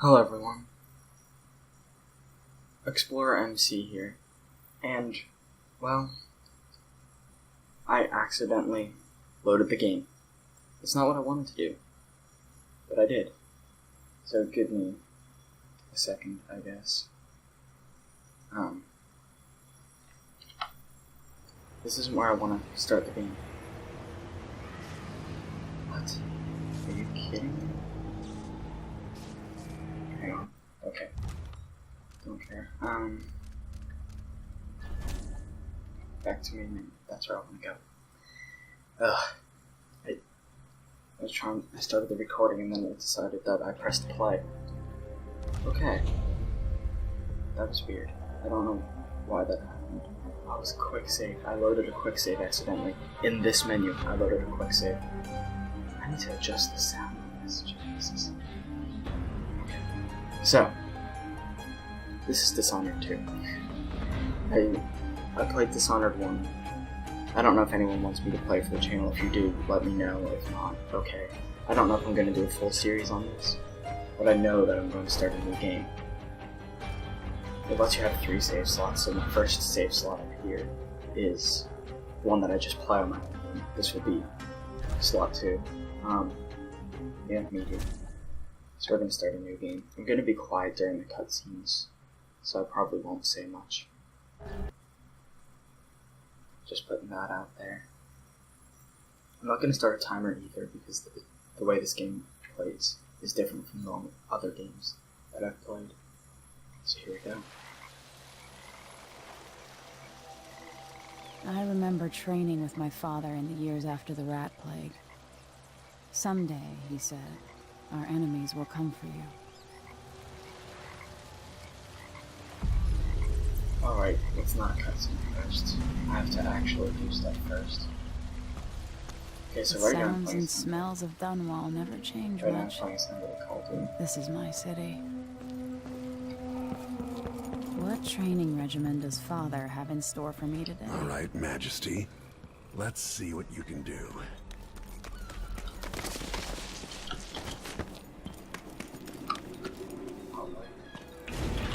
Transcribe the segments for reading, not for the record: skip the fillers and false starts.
Hello everyone, Explorer MC here, and, well, I accidentally loaded the game. It's not what I wanted to do, but I did. So give me a second, I guess. This isn't where I want to start the game. What? Are you kidding me? Hang on. Okay. Don't care. Back to me. That's where I want to go. I started the recording and then it decided that I pressed play. Okay. That was weird. I don't know why that happened. Oh, it was a quick save. I loaded a quick save accidentally. In this menu, I loaded a quick save. I need to adjust the sound on this. Jesus. Okay. So, this is Dishonored 2. I played Dishonored 1. I don't know if anyone wants me to play for the channel. If you do, let me know. If not, okay. I don't know if I'm going to do a full series on this, but I know that I'm going to start a new game. It lets you have 3 save slots, so my first save slot here is one that I just play on my own. This will be slot 2. Yeah, medium. So we're going to start a new game. I'm going to be quiet during the cutscenes, so I probably won't say much. Just putting that out there. I'm not going to start a timer either, because the way this game plays is different from normal other games that I've played. So here we go. I remember training with my father in the years after the rat plague. Someday, he said, our enemies will come for you. Alright, let's not cutscene first. I have to actually do stuff first. Okay, so The right now I'm sounds playing and smells of DUNWALL never change right now I'm much. playing Emily Kaldwin. This is my city. What training regimen does father have in store for me today? All right, Majesty. Let's see what you can do.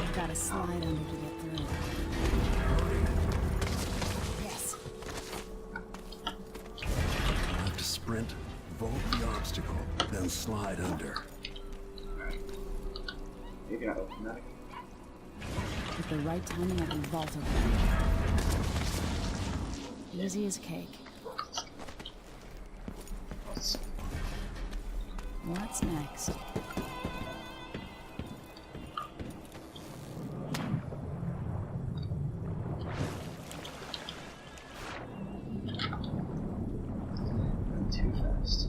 I've got to slide under to get through. Yes. You'll have to sprint, vault the obstacle, then slide under. You're gonna open that again? With the right timing, I can vault over. Easy as cake. What's next? I'm too fast.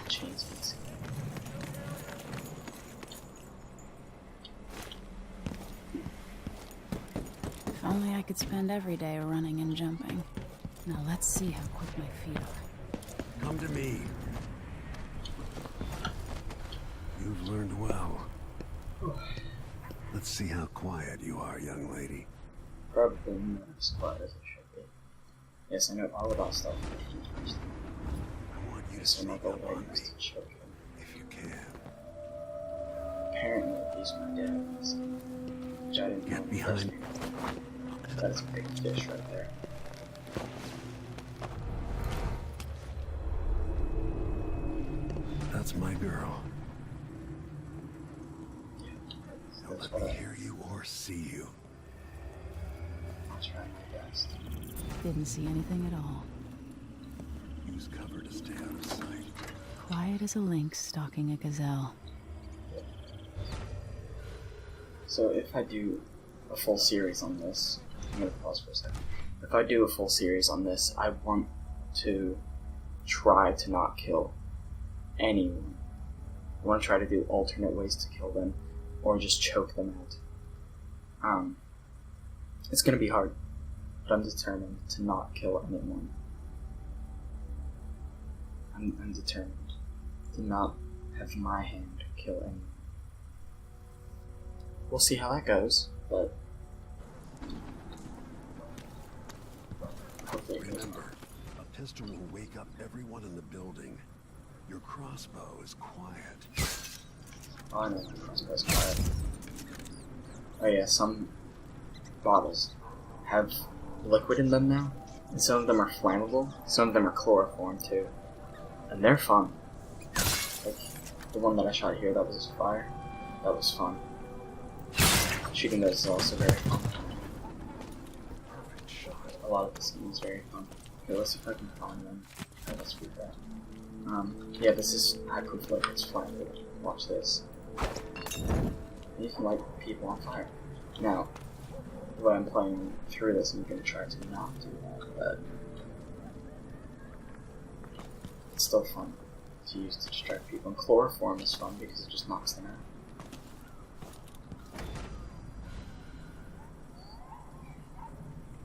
Chains missing. If only I could spend every day running and jumping. Now let's see how quick my feet are. Come to me. You've learned well. Let's see how quiet you are, young lady. Probably not as quiet as it should be. Yes, I know all about stuff. I want you to So sneak not go up away on me, to choke him. if you can. Apparently, he's my dad. Which I didn't know. Get behind. That is a big fish right there. That's my girl. Don't That's let what me I hear you or see you. I'll try my best. Didn't see anything at all. Use cover to stay out of sight. Quiet as a lynx stalking a gazelle. So if I do a full series on this, I'm going to pause for a second. If I do a full series on this, I want to try to not kill anyone. I want to try to do alternate ways to kill them, or just choke them out. It's going to be hard, but I'm determined to not kill anyone. I'm determined to not have my hand kill anyone. We'll see how that goes, but hopefully it goes well. Remember, a pistol will wake up everyone in the building. Your crossbow is quiet. Oh, I know my crossbow's quiet. Oh yeah, some bottles have liquid in them now, and some of them are flammable, some of them are chloroform too. And they're fun. Like, the one that I shot here that was fire, that was fun. Shooting those is also very fun. Perfect shot. A lot of this game is very fun. Okay, let's see if I can find them. Oh, let's read that. Yeah, this is Aquaflip, it's flammable. Watch this. You can light people on fire. Now, when I'm playing through this, I'm going to try to not do that, but it's still fun to use to distract people. And chloroform is fun because it just knocks them out.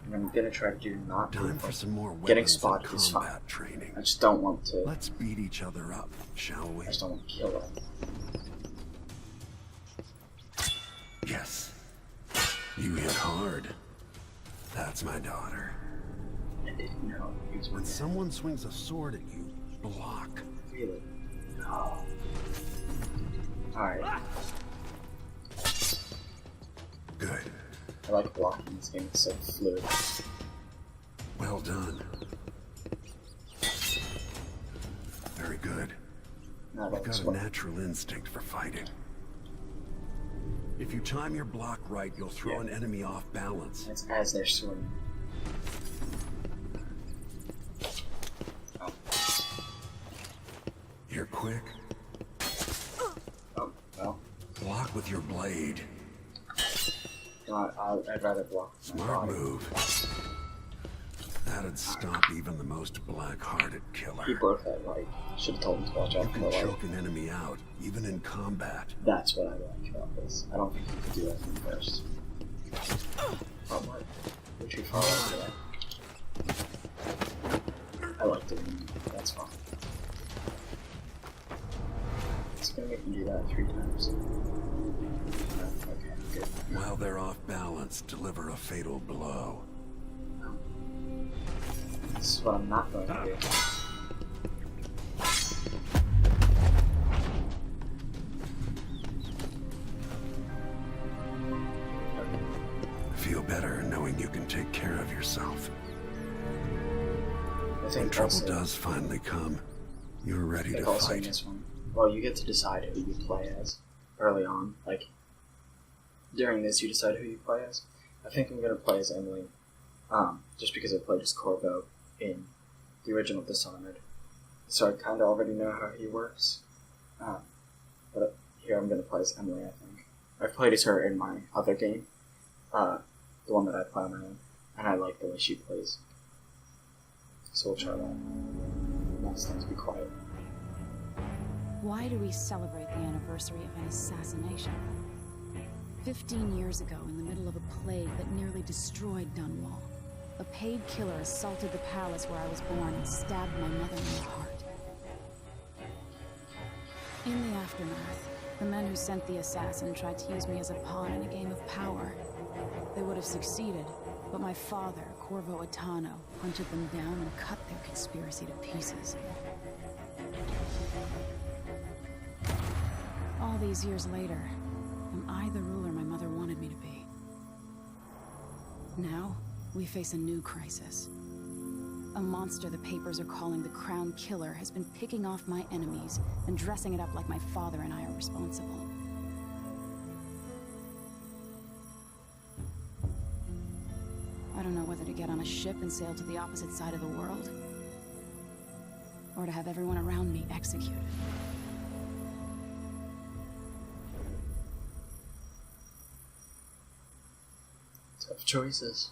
And I'm going to try to do not Time for some more getting weapons spotted and is fun. combat training. I just don't want to. Let's beat each other up, shall we? I just don't want to kill them. Yes. You hit hard. That's my daughter. I didn't know he was When with someone swings a sword at you, block. Really? No. Alright. Good. I like blocking this game, it's so fluid. Well done. Very good. No, You've got a natural instinct for fighting. If you time your block right, you'll throw an enemy off balance. It's as they're swimming. Oh. You're quick. Oh, well. Block with your blade. I'd rather block with my Smart body. move. That'd stop even the most black-hearted killer. He broke that light. Should have told him to watch You out for the can light. choke an enemy out, even in combat. That's what I like about this. I don't think you can do that from first. Oh, what? We're too far away for that. I like doing that. That's fine. It's gonna make me do that 3 times. Okay, good. While they're off balance, deliver a fatal blow. This is what I'm not going to do. Feel better knowing you can take care of yourself. I When think trouble also, does finally come, you're ready I think to also in fight. this one, well, you get to decide who you play as early on. Like, during this, you decide who you play as. I think I'm going to play as Emily, just because I played as Corvo in the original Dishonored. So I kind of already know how he works. But here I'm going to play as Emily, I think. I've played as her in my other game, the one that I play on my own, and I like the way she plays. So we'll try that. Next time to be quiet. Why do we celebrate the anniversary of an assassination? 15 years ago, in the middle of a plague that nearly destroyed Dunwall, a paid killer assaulted the palace where I was born and stabbed my mother in the heart. In the aftermath, the men who sent the assassin tried to use me as a pawn in a game of power. They would have succeeded, but my father, Corvo Attano, hunted them down and cut their conspiracy to pieces. All these years later, am I the ruler my mother wanted me to be? Now, we face a new crisis. A monster the papers are calling the Crown Killer has been picking off my enemies and dressing it up like my father and I are responsible. I don't know whether to get on a ship and sail to the opposite side of the world, or to have everyone around me executed. Tough choices.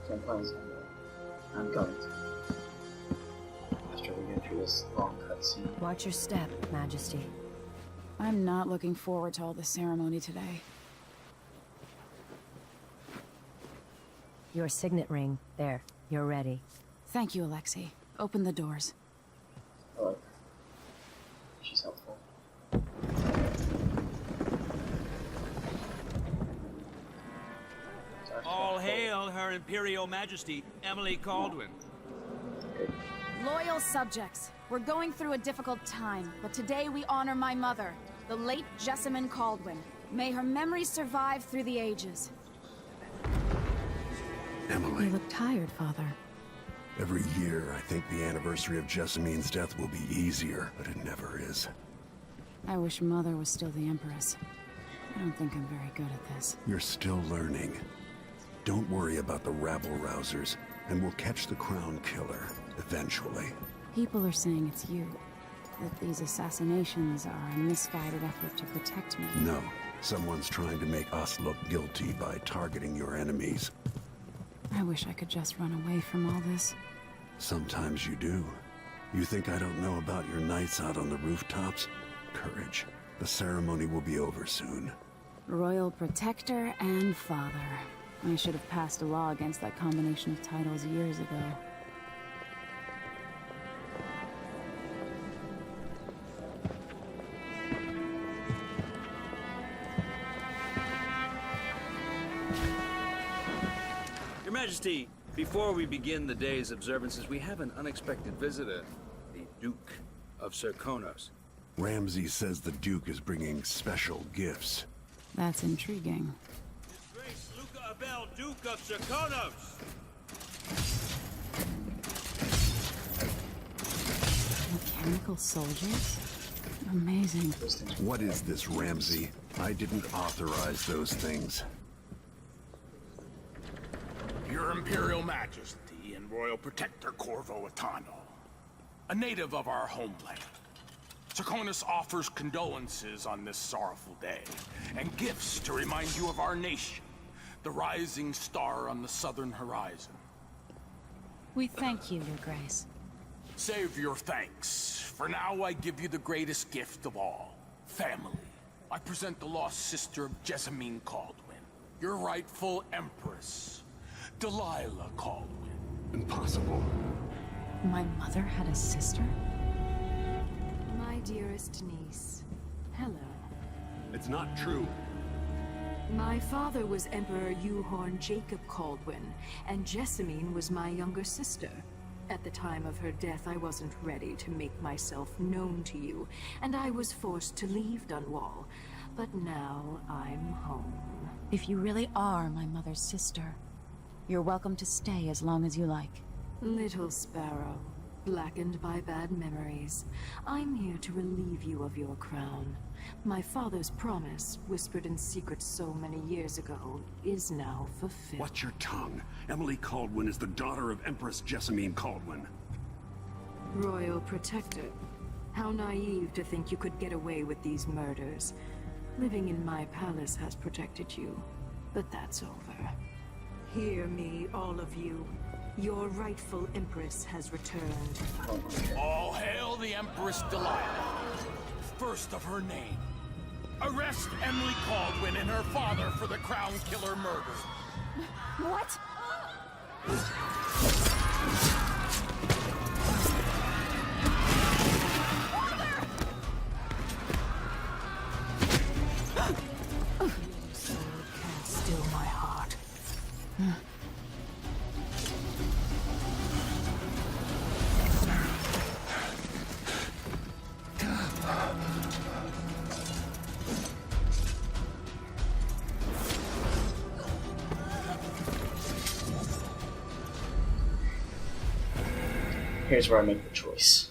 I'm playing as Emily. I'm going to. After we go through this long cutscene. Watch your step, Majesty. I'm not looking forward to all the ceremony today. Your signet ring. There. You're ready. Thank you, Alexei. Open the doors. I like her. She's helpful. Imperial Majesty, Emily Kaldwin. Loyal subjects, we're going through a difficult time, but today we honor my mother, the late Jessamine Kaldwin. May her memory survive through the ages. Emily. You look tired, Father. Every year, I think the anniversary of Jessamine's death will be easier, but it never is. I wish Mother was still the Empress. I don't think I'm very good at this. You're still learning. Don't worry about the rabble-rousers, and we'll catch the Crown Killer, eventually. People are saying it's you. That these assassinations are a misguided effort to protect me. No. Someone's trying to make us look guilty by targeting your enemies. I wish I could just run away from all this. Sometimes you do. You think I don't know about your nights out on the rooftops? Courage. The ceremony will be over soon. Royal Protector and Father. I should have passed a law against that combination of titles years ago. Your Majesty, before we begin the day's observances, we have an unexpected visitor, the Duke of Serkonos. Ramsay says the Duke is bringing special gifts. That's intriguing. His Grace Luca Abel, Duke of Serkonos! Mechanical soldiers? Amazing. What is this, Ramsay? I didn't authorize those things. Your Imperial Majesty and Royal Protector Corvo Attano, a native of our homeland. Serkonos offers condolences on this sorrowful day, and gifts to remind you of our nation, the rising star on the southern horizon. We thank you, Your Grace. Save your thanks. For now, I give you the greatest gift of all, family. I present the lost sister of Jessamine Kaldwin, your rightful Empress, Delilah Kaldwin. Impossible. My mother had a sister? My dearest niece, hello. It's not true. My father was Emperor Yuhorn Jacob Kaldwin, and Jessamine was my younger sister. At the time of her death, I wasn't ready to make myself known to you, and I was forced to leave Dunwall. But now I'm home. If you really are my mother's sister, you're welcome to stay as long as you like. Little sparrow, blackened by bad memories, I'm here to relieve you of your crown. My father's promise, whispered in secret so many years ago, is now fulfilled. Watch your tongue. Emily Kaldwin is the daughter of Empress Jessamine Kaldwin. Royal Protector, how naive to think you could get away with these murders. Living in my palace has protected you, but that's over. Hear me, all of you. Your rightful Empress has returned. All hail the Empress Delilah, first of her name. Arrest Emily Kaldwin and her father for the Crown Killer murder. What? Sword can't still my heart. Here's where I make the choice.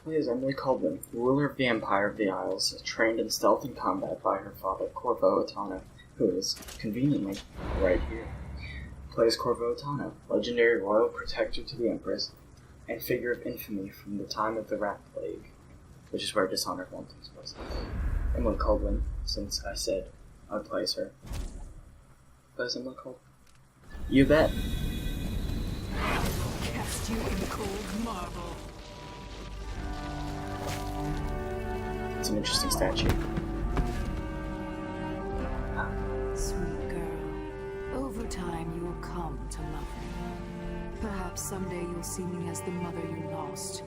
Play as Emily Kaldwin, ruler of the Empire of the Isles, trained in stealth and combat by her father, Corvo Attano, who is, conveniently, right here. Play as Corvo Attano, legendary royal protector to the Empress, and figure of infamy from the time of the Rat Plague, which is where Dishonored 1 takes place. Emily Kaldwin, since I said I'd play as her. Play as Emily Kaldwin. You bet. Cast you in cold marble. It's an interesting statue. Sweet girl, over time you will come to love me. Perhaps someday you'll see me as the mother you lost.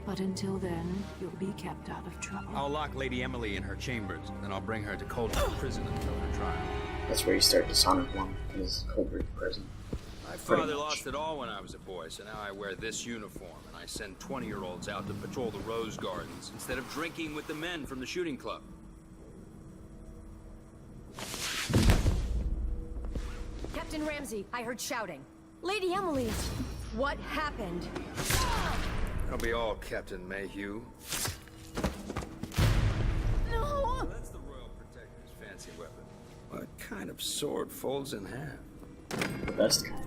But until then, you'll be kept out of trouble. I'll lock Lady Emily in her chambers, then I'll bring her to Coldridge Prison until her trial. That's where you start Dishonored 1, is Coldridge Prison. My Pretty father much. lost it all when I was a boy, so now I wear this uniform, and I send 20-year-olds out to patrol the rose gardens instead of drinking with the men from the shooting club. Captain Ramsey, I heard shouting. Lady Emily, what happened? That'll be all, Captain Mayhew. No! That's the Royal Protector's fancy weapon. What kind of sword folds in half? The best kind.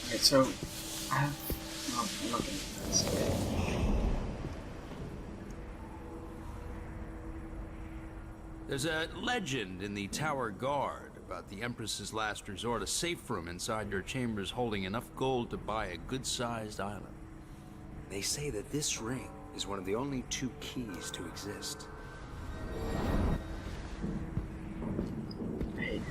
Okay, so I have. No, I'm not gonna do this. There's a legend in the Tower Guard about the Empress's last resort, a safe room inside your chambers holding enough gold to buy a good-sized island. They say that this ring is one of the only 2 keys to exist. Hey.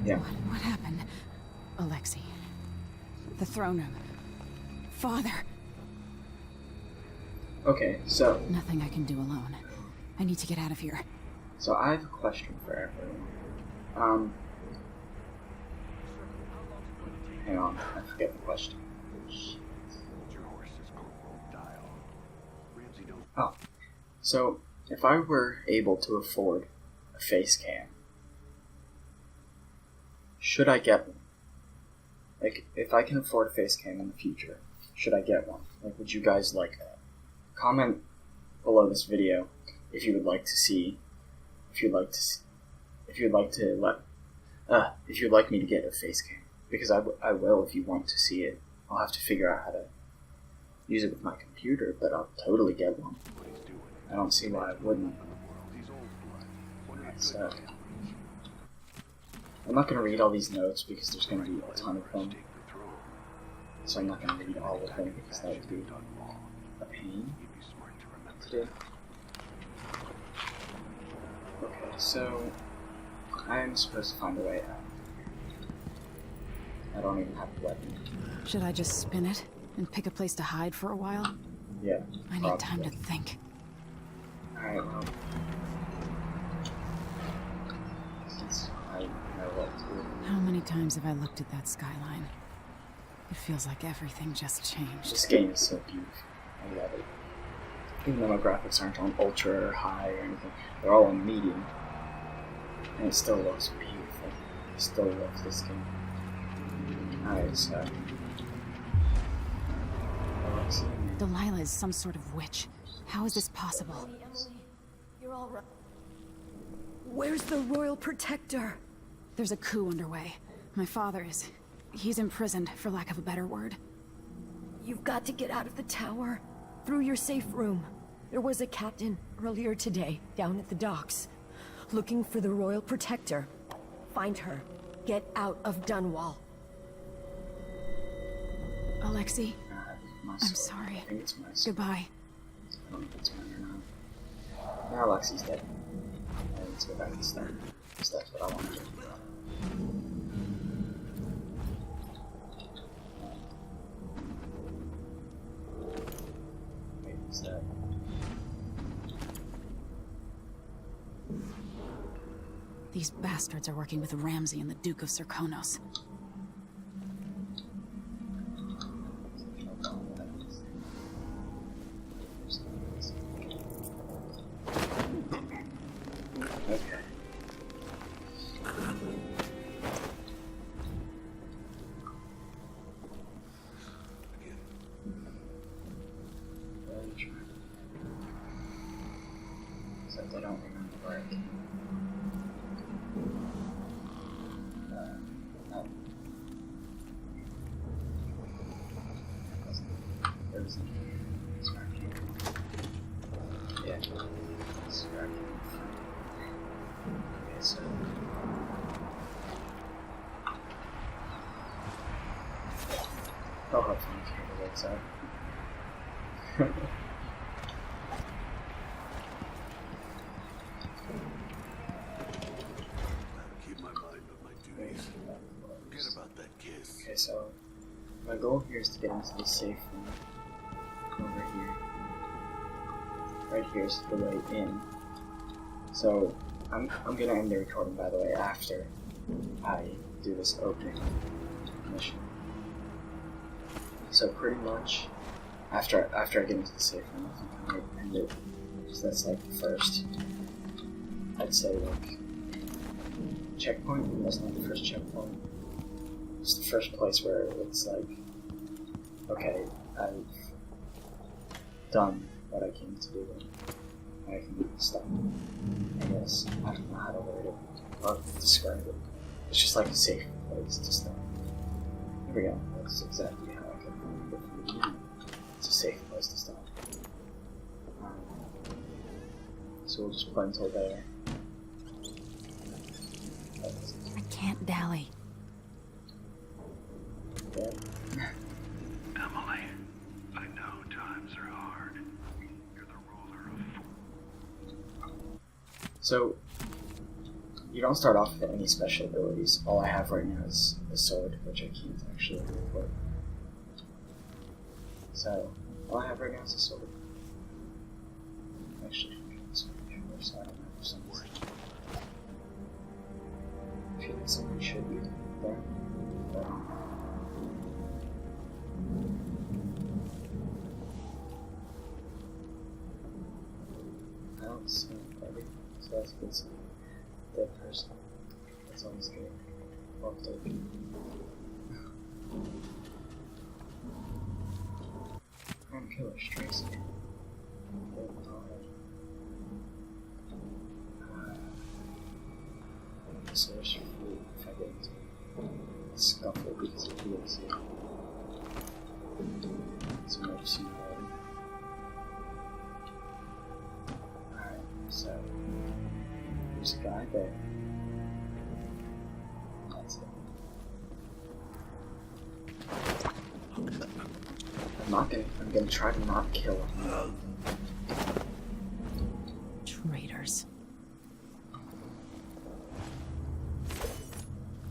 Yeah. What happened? Alexei. The throne room. Father. Okay, so Nothing I can do alone. I need to get out of here. I have a question for everyone. Hang on, I forget the question. Oh, so if I were able to afford a face cam, should I get one? Like, if I can afford a face cam in the future, should I get one? Like, would you guys like that? Comment below this video if you would like to see, if you'd like me to get a face cam, because I will if you want to see it. I'll have to figure out how to use it with my computer, but I'll totally get one. I don't see why I wouldn't. So, I'm not going to read all these notes because there's going to be a ton of them. So I'm not going to read all of them because that would be a pain to do. Okay, so I'm supposed to find a way out. I don't even have a weapon. Should I just spin it and pick a place to hide for a while? Yeah. I need time to think. Alright, well. Since I know what to do. How many times have I looked at that skyline? It feels like everything just changed. This game is so beautiful. I love it. Even though my graphics aren't on ultra or high or anything, they're all on medium. And it still looks beautiful. I still love this game. Alright, so. Delilah is some sort of witch. How is this possible? You're all right. Where's the Royal Protector? There's a coup underway. My father is... he's imprisoned, for lack of a better word. You've got to get out of the tower. Through your safe room. There was a captain earlier today, down at the docks. Looking for the Royal Protector. Find her. Get out of Dunwall. Alexei, I'm sorry. I think it's my sword. Goodbye. I don't know if it's mine or not. Now Alexi's dead. I need to go back and start. Because that's what I want to do. Wait, what's that? These bastards are working with Ramsey and the Duke of Serkonos. Okay. Except I don't remember where I came. No. There was an scratching. Yeah. Scratching. Okay, so. Oh, hopefully the camera works out. goal here is to get into the safe room. Over here. Right here is the way in. So, I'm gonna end the recording, by the way, after I do this opening mission. So pretty much, after I get into the safe room, I think I might end it. So that's like the first, I'd say like, checkpoint. And that's not the first checkpoint. It's the first place where it's like, okay, I've done what I came to do. I can stop. I guess. I don't know how to word it or describe it. It's just like a safe place to stop. There we go. That's exactly how I can find it from the beginning. It's a safe place to stop. So we'll just play until there. I can't dally. Yeah. Emily, I know times are hard. You're the ruler of... So, you don't start off with any special abilities. All I have right now is the sword, which I can't actually equip. So, all I have right now is the sword. Actually, so I don't know for some reason. I feel like somebody should be there. But, I don't see everything, so that's a good sign. Dead person. That's always good. Walked over. Prime killer, Tracy. Search for food if I get into a scuffle because of DLC. It's an emergency mode. Alright, so there's a guy there. That's it. I'm gonna try to not kill him. Traitors.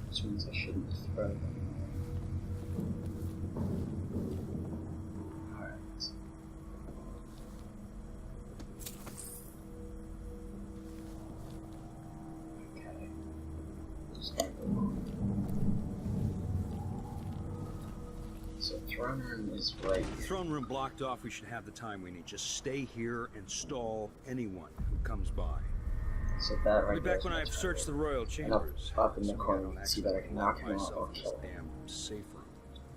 Which means I shouldn't throw them. Alright. Okay. Start the one. So throne room is right here. Throne room blocked off. We should have the time we need. Just stay here and stall anyone who comes by. So that right Be there back is when my I've target. searched the royal And chambers. up in the So corner, I you don't can see that I can knock him out myself or in kill this him. damn safe room.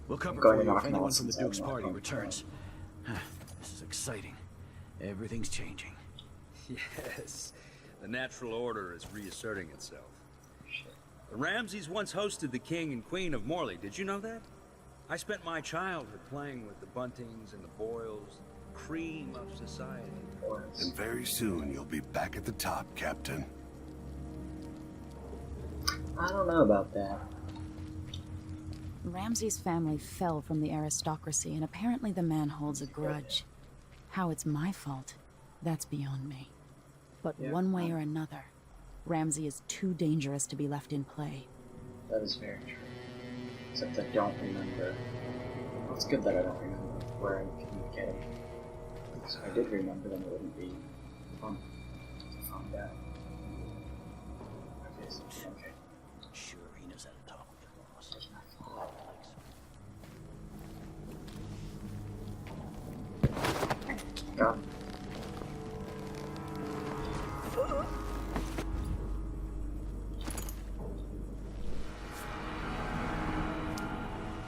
We'll cover going for to you knock if him anyone out from the since I'm Duke's not party on returns. This is exciting. Everything's changing. Yes, the natural order is reasserting itself. Shit. The Ramseys once hosted the king and queen of Morley. Did you know that? I spent my childhood playing with the Buntings and the Boyles, cream of society. And very soon you'll be back at the top, Captain. I don't know about that. Ramsay's family fell from the aristocracy, and apparently the man holds a grudge. How it's my fault, that's beyond me. But Yeah. one way or another, Ramsay is too dangerous to be left in play. That is very true. Except I don't remember. Well, it's good that I don't remember where I'm communicating. Because if I did remember, then it wouldn't be fun to find out. Okay, so, okay. Sure, he knows how to talk. There's my fault. Got him.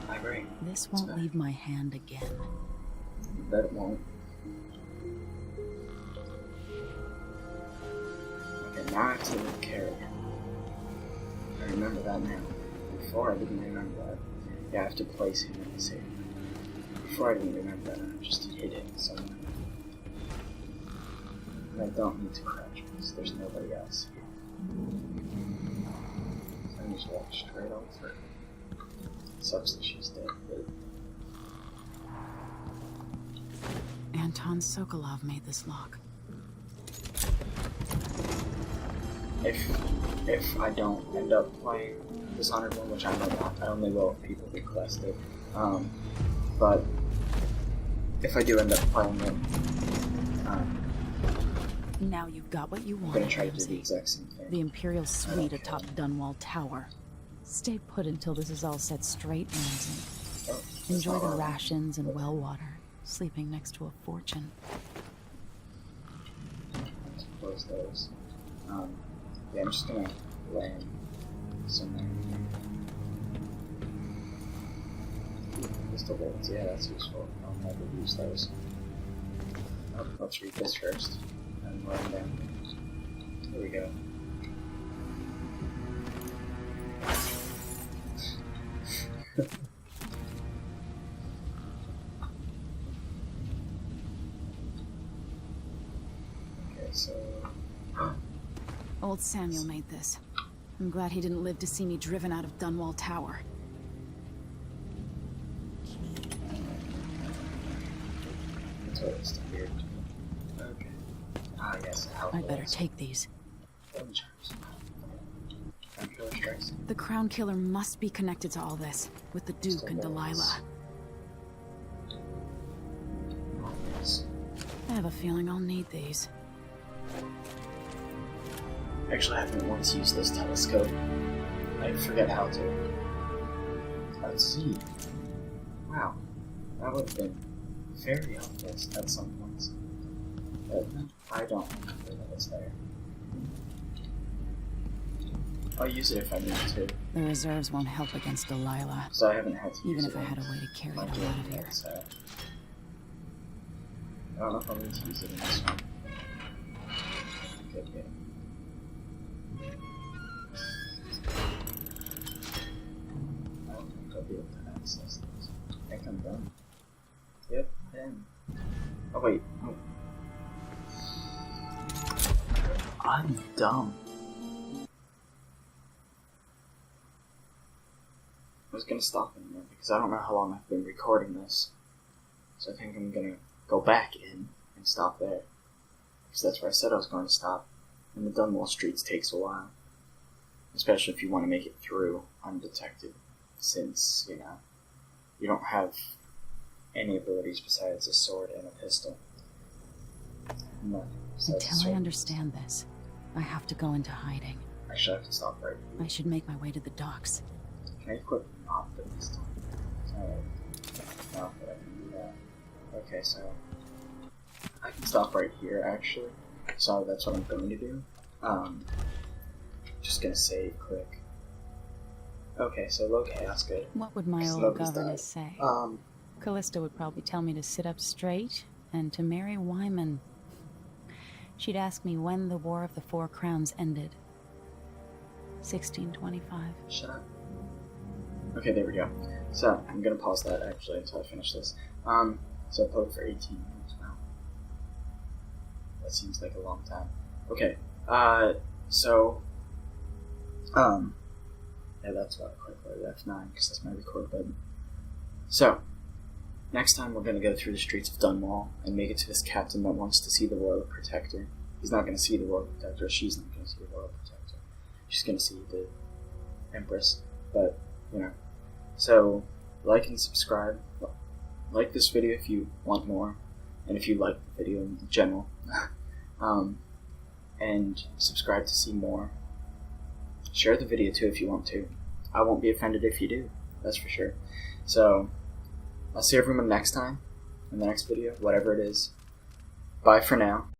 My brain. This won't back. leave my hand again. Bet it won't. Okay, now I have to carry him. I remember that now. Before I didn't remember that. Yeah, I have to place him in the safe. Before I didn't remember that, I just hit him somewhere. And I don't need to crouch because there's nobody else here. So I just walk straight over her. Sucks that she's dead, but Anton Sokolov made this lock. if I don't end up playing Dishonored 1, which I know not, I only will if people request it, But if I do end up playing it, Now you've got what you I'm want, gonna try to do the Ramsey. exact same thing. The Imperial suite atop DUNWALL Tower. Stay put until this is all set straight, Ramsey. Oh, that's Enjoy not the wrong. rations and well water, sleeping next to a fortune. Let's close those. Yeah, I'm just gonna land somewhere. Pistol bullets, yeah, that's useful. I'll never use those. Oh, let's read this first. And run down. There we go. Okay, so... Old Samuel made this. I'm glad he didn't live to see me driven out of DUNWALL Tower. That's what it's weird. Okay. Ah, yes, I'd better take these. The Crown Killer must be connected to all this, with the Duke and Delilah. I have a feeling I'll need these. Actually, I haven't once used this telescope. I forget how to. Let's see. Wow. That would have been very helpful at some points. But I don't remember that it's there. I'll use it if I need to. The reserves won't help against Delilah, So I haven't had to even use if it I had a way to carry like them out of here. so. I don't know if I'm going to use it in this one. Good, good. I don't think I'll be able to access these. I think I'm done. Yep, done. Oh wait. Oh. I'm dumb. I was gonna stop in there because I don't know how long I've been recording this. So I think I'm gonna go back in and stop there. Because that's where I said I was going to stop. And the DUNWALL streets takes a while. Especially if you want to make it through undetected. Since, you know, you don't have any abilities besides a sword and a pistol. No, Until I understand this, I have to go into hiding. Actually, I have to stop right here. I should make my way to the docks. Can I equip not the pistol? Alright. Not that I can do that. Okay, so I can stop right here actually. So that's what I'm going to do. Just gonna save quick. Okay, so low chaos good. What would my old Logan's governess died. say? Callista would probably tell me to sit up straight and to marry Wyman. She'd ask me when the War of the Four Crowns ended. 1625. Shut up. Okay, there we go. So I'm gonna pause that actually until I finish this. So I played for 18 minutes now. That seems like a long time. Okay. Yeah, that's why I clicked F9 because that's my record button. So next time we're gonna go through the streets of DUNWALL and make it to this captain that wants to see the Royal Protector. He's not gonna see the Royal Protector. She's not gonna see the Royal Protector. She's gonna see the Empress. But you know. So like and subscribe. Like this video if you want more, and if you like the video in general. And subscribe to see more. Share the video too if you want to. I won't be offended if you do, that's for sure. So, I'll see everyone next time, in the next video, whatever it is. Bye for now.